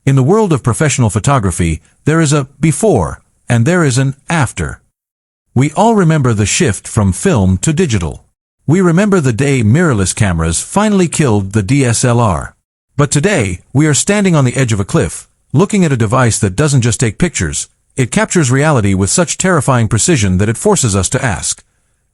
In the world of professional photography, there is a before, and there is an after. We all remember the shift from film to digital. We remember the day mirrorless cameras finally killed the DSLR. But today, we are standing on the edge of a cliff, looking at a device that doesn't just take pictures, it captures reality with such terrifying precision that it forces us to ask,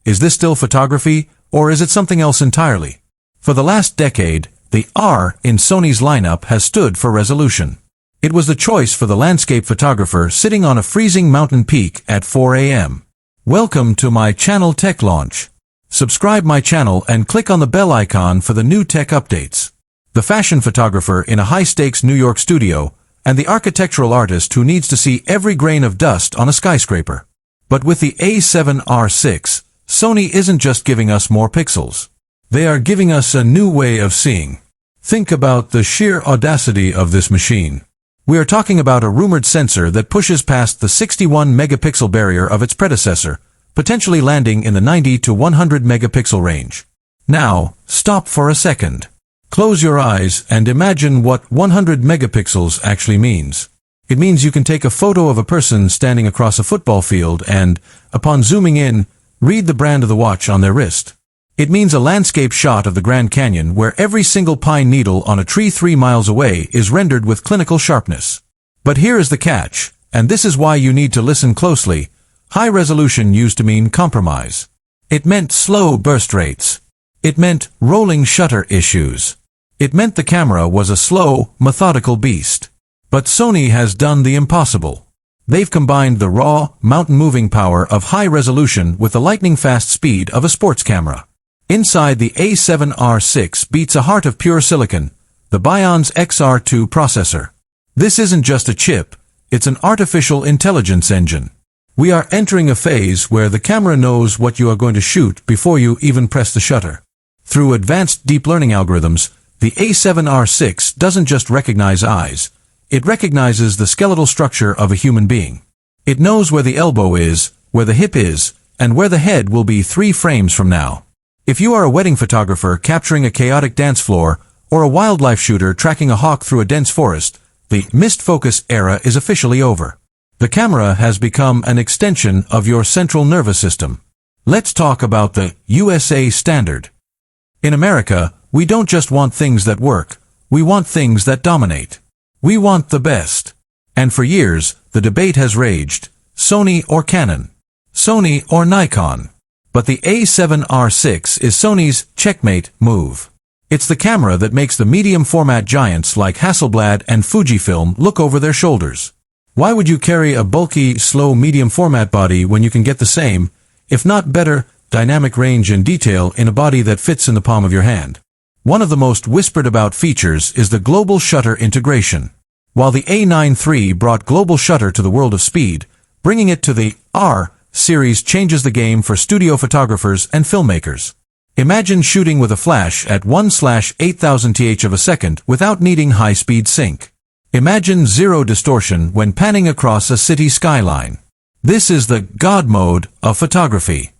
is this still photography, or is it something else entirely? For the last decade, the R in Sony's lineup has stood for resolution. It was the choice for the landscape photographer sitting on a freezing mountain peak at 4 a.m. Welcome to my channel Tech Launch. Subscribe my channel and click on the bell icon for the new tech updates. The fashion photographer in a high-stakes New York studio, and the architectural artist who needs to see every grain of dust on a skyscraper. But with the A7R VI, Sony isn't just giving us more pixels. They are giving us a new way of seeing. Think about the sheer audacity of this machine. We are talking about a rumored sensor that pushes past the 61 megapixel barrier of its predecessor, potentially landing in the 90 to 100 megapixel range. Now, stop for a second. Close your eyes and imagine what 100 megapixels actually means. It means you can take a photo of a person standing across a football field and, upon zooming in, read the brand of the watch on their wrist. It means a landscape shot of the Grand Canyon where every single pine needle on a tree 3 miles away is rendered with clinical sharpness. But here is the catch, and this is why you need to listen closely. High resolution used to mean compromise. It meant slow burst rates. It meant rolling shutter issues. It meant the camera was a slow, methodical beast. But Sony has done the impossible. They've combined the raw, mountain-moving power of high resolution with the lightning-fast speed of a sports camera. Inside the A7R VI beats a heart of pure silicon, the BIONZ XR2 processor. This isn't just a chip, it's an artificial intelligence engine. We are entering a phase where the camera knows what you are going to shoot before you even press the shutter. Through advanced deep learning algorithms, the A7R VI doesn't just recognize eyes, it recognizes the skeletal structure of a human being. It knows where the elbow is, where the hip is, and where the head will be 3 frames from now. If you are a wedding photographer capturing a chaotic dance floor, or a wildlife shooter tracking a hawk through a dense forest, the missed focus era is officially over. The camera has become an extension of your central nervous system. Let's talk about the USA standard. In America, we don't just want things that work, we want things that dominate. We want the best. And for years, the debate has raged, Sony or Canon, Sony or Nikon. But the A7R VI is Sony's checkmate move. It's the camera that makes the medium format giants like Hasselblad and Fujifilm look over their shoulders. Why would you carry a bulky, slow medium format body when you can get the same, if not better, dynamic range and detail in a body that fits in the palm of your hand? One of the most whispered about features is the global shutter integration. While the A9 III brought global shutter to the world of speed, bringing it to the R series changes the game for studio photographers and filmmakers. Imagine shooting with a flash at 1/8000 th of a second without needing high-speed sync. Imagine zero distortion when panning across a city skyline. This is the God mode of photography.